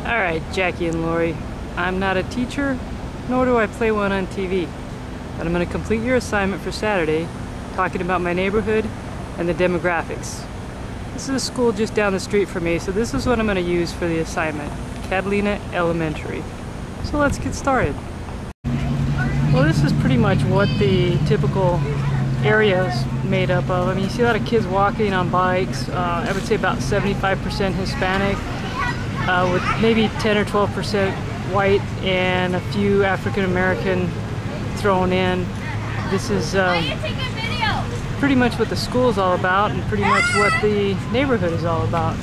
Alright, Jackie and Lori, I'm not a teacher, nor do I play one on TV, but I'm going to complete your assignment for Saturday, talking about my neighborhood and the demographics. This is a school just down the street from me, so this is what I'm going to use for the assignment, Catalina Elementary. So let's get started. Well, this is pretty much what the typical area is made up of. I mean, you see a lot of kids walking on bikes. I would say about 75% Hispanic, with maybe 10 or 12% white and a few African American thrown in. This is pretty much what the school is all about, and pretty much what the neighborhood is all about.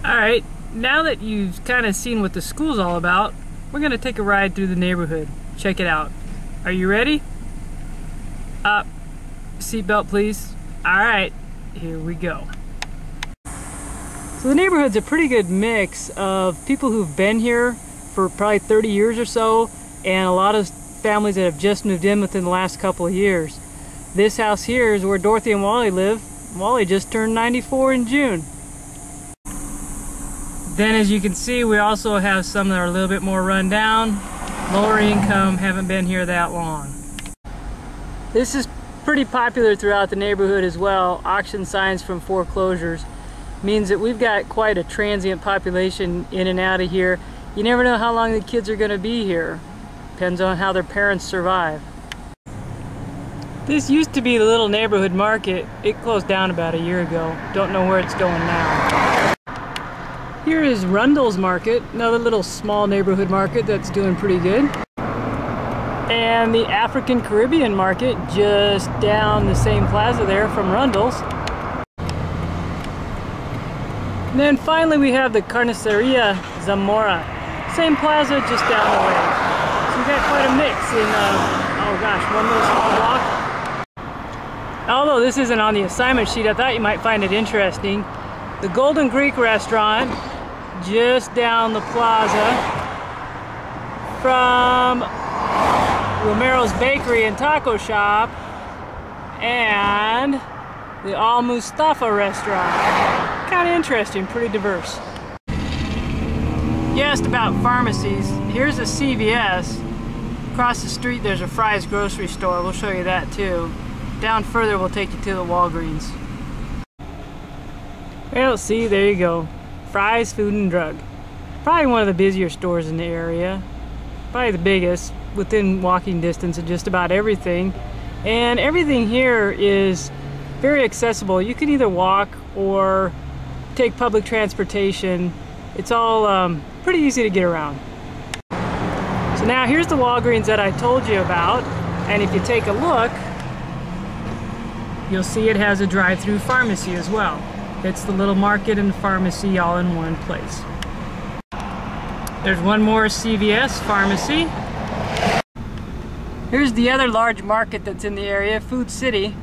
Alright, now that you've kind of seen what the school's all about, we're going to take a ride through the neighborhood. Check it out. Are you ready? Seatbelt please. Alright, here we go. So the neighborhood's a pretty good mix of people who've been here for probably 30 years or so, and a lot of families that have just moved in within the last couple of years. This house here is where Dorothy and Wally live. Wally just turned 94 in June. Then, as you can see, we also have some that are a little bit more run down, lower income, haven't been here that long. This is pretty popular throughout the neighborhood as well. Auction signs from foreclosures means that we've got quite a transient population in and out of here. You never know how long the kids are going to be here. Depends on how their parents survive. This used to be the little neighborhood market. It closed down about a year ago. Don't know where it's going now. Here is Rundle's Market, another little small neighborhood market that's doing pretty good. And the African Caribbean Market just down the same plaza there from Rundle's. And then finally we have the Carniceria Zamora. Same plaza just down the way. So we've got quite a mix in, oh gosh, one little small block. Although this isn't on the assignment sheet, I thought you might find it interesting. The Golden Greek restaurant just down the plaza from Romero's Bakery and Taco Shop and the Al Mustafa restaurant. Kind of interesting, pretty diverse. You asked about pharmacies. Here's a CVS. Across the street there's a Fry's grocery store. We'll show you that too. Down further we'll take you to the Walgreens. Well, see, there you go. Fry's Food and Drug. Probably one of the busier stores in the area. Probably the biggest, within walking distance of just about everything. And everything here is very accessible. You can either walk or take public transportation. It's all pretty easy to get around. So now here's the Walgreens that I told you about, and if you take a look, you'll see it has a drive-through pharmacy as well. It's the little market and pharmacy all in one place. There's one more CVS pharmacy. Here's the other large market that's in the area, Food City.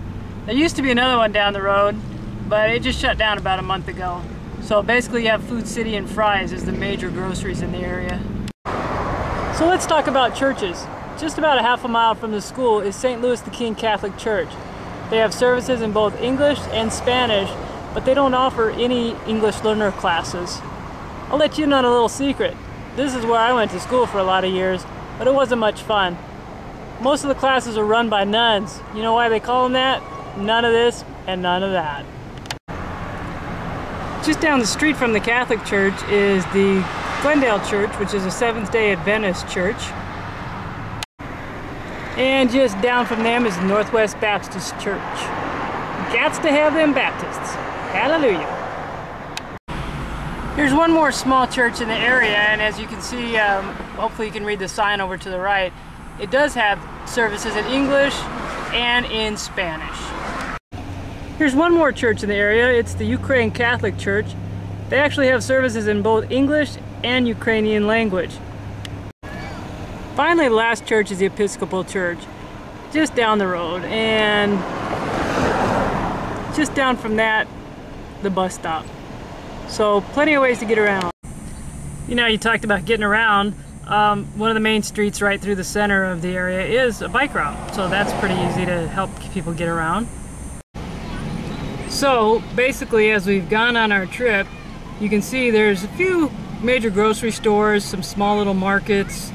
There used to be another one down the road, but it just shut down about a month ago. So basically you have Food City and Fry's as the major groceries in the area. So let's talk about churches. Just about a half a mile from the school is St. Louis the King Catholic Church. They have services in both English and Spanish, but they don't offer any English learner classes. I'll let you in on a little secret. This is where I went to school for a lot of years, but it wasn't much fun. Most of the classes are run by nuns. You know why they call them that? None of this and none of that. Just down the street from the Catholic Church is the Glendale Church, which is a Seventh-day Adventist church. And just down from them is the Northwest Baptist Church. Gats to have them Baptists. Hallelujah. Here's one more small church in the area, and as you can see, hopefully you can read the sign over to the right, it does have services in English and in Spanish. Here's one more church in the area. It's the Ukraine Catholic Church. They actually have services in both English and Ukrainian language. Finally, the last church is the Episcopal Church, just down the road, and just down from that, the bus stop. So plenty of ways to get around. You know, you talked about getting around. One of the main streets right through the center of the area is a bike route, so that's pretty easy to help people get around. So basically, as we've gone on our trip, You can see there's a few major grocery stores, some small little markets,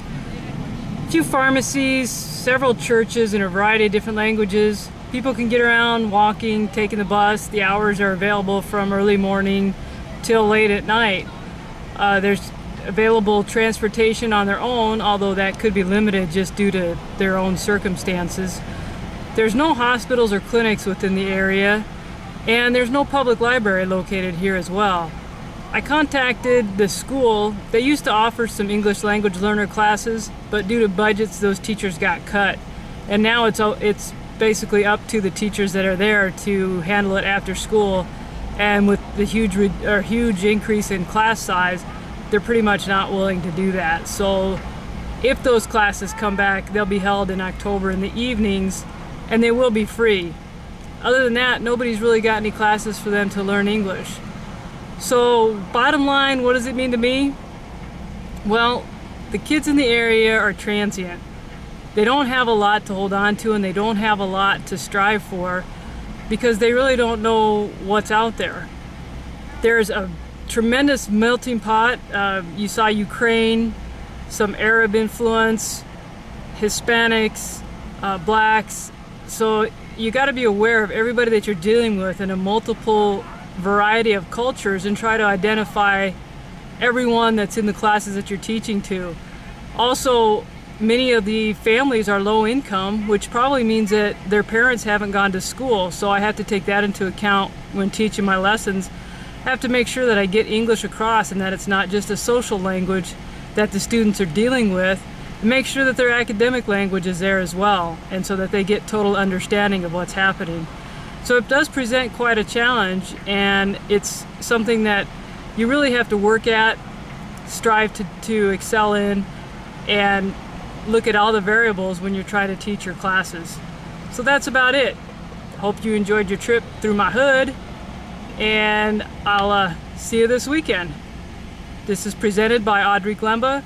a few pharmacies, several churches in a variety of different languages. People can get around walking, taking the bus. The hours are available from early morning till late at night. There's available transportation on their own, although that could be limited just due to their own circumstances. There's no hospitals or clinics within the area, and there's no public library located here as well. I contacted the school. They used to offer some English language learner classes, but due to budgets, those teachers got cut. And now it's basically up to the teachers that are there to handle it after school. And with the huge increase in class size, they're pretty much not willing to do that. So if those classes come back, they'll be held in October in the evenings, and they will be free. Other than that, nobody's really got any classes for them to learn English. So bottom line, what does it mean to me? Well, the kids in the area are transient. They don't have a lot to hold on to, and they don't have a lot to strive for because they really don't know what's out there. There's a tremendous melting pot. You saw Ukraine, some Arab influence, Hispanics, blacks. So you got to be aware of everybody that you're dealing with in a multiple variety of cultures and try to identify everyone that's in the classes that you're teaching to. Also, many of the families are low income, which probably means that their parents haven't gone to school. So I have to take that into account when teaching my lessons. I have to make sure that I get English across and that it's not just a social language that the students are dealing with, and make sure that their academic language is there as well, and so that they get total understanding of what's happening. So it does present quite a challenge, and it's something that you really have to work at, strive to excel in, and look at all the variables when you're trying to teach your classes. So that's about it. Hope you enjoyed your trip through my hood, and I'll see you this weekend. This is presented by Audrey Glemba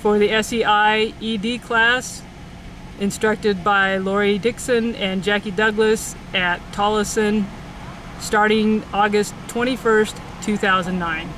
for the SEI ED class, instructed by Lori Dixon and Jackie Douglas at Tolleson, starting August 21st, 2009.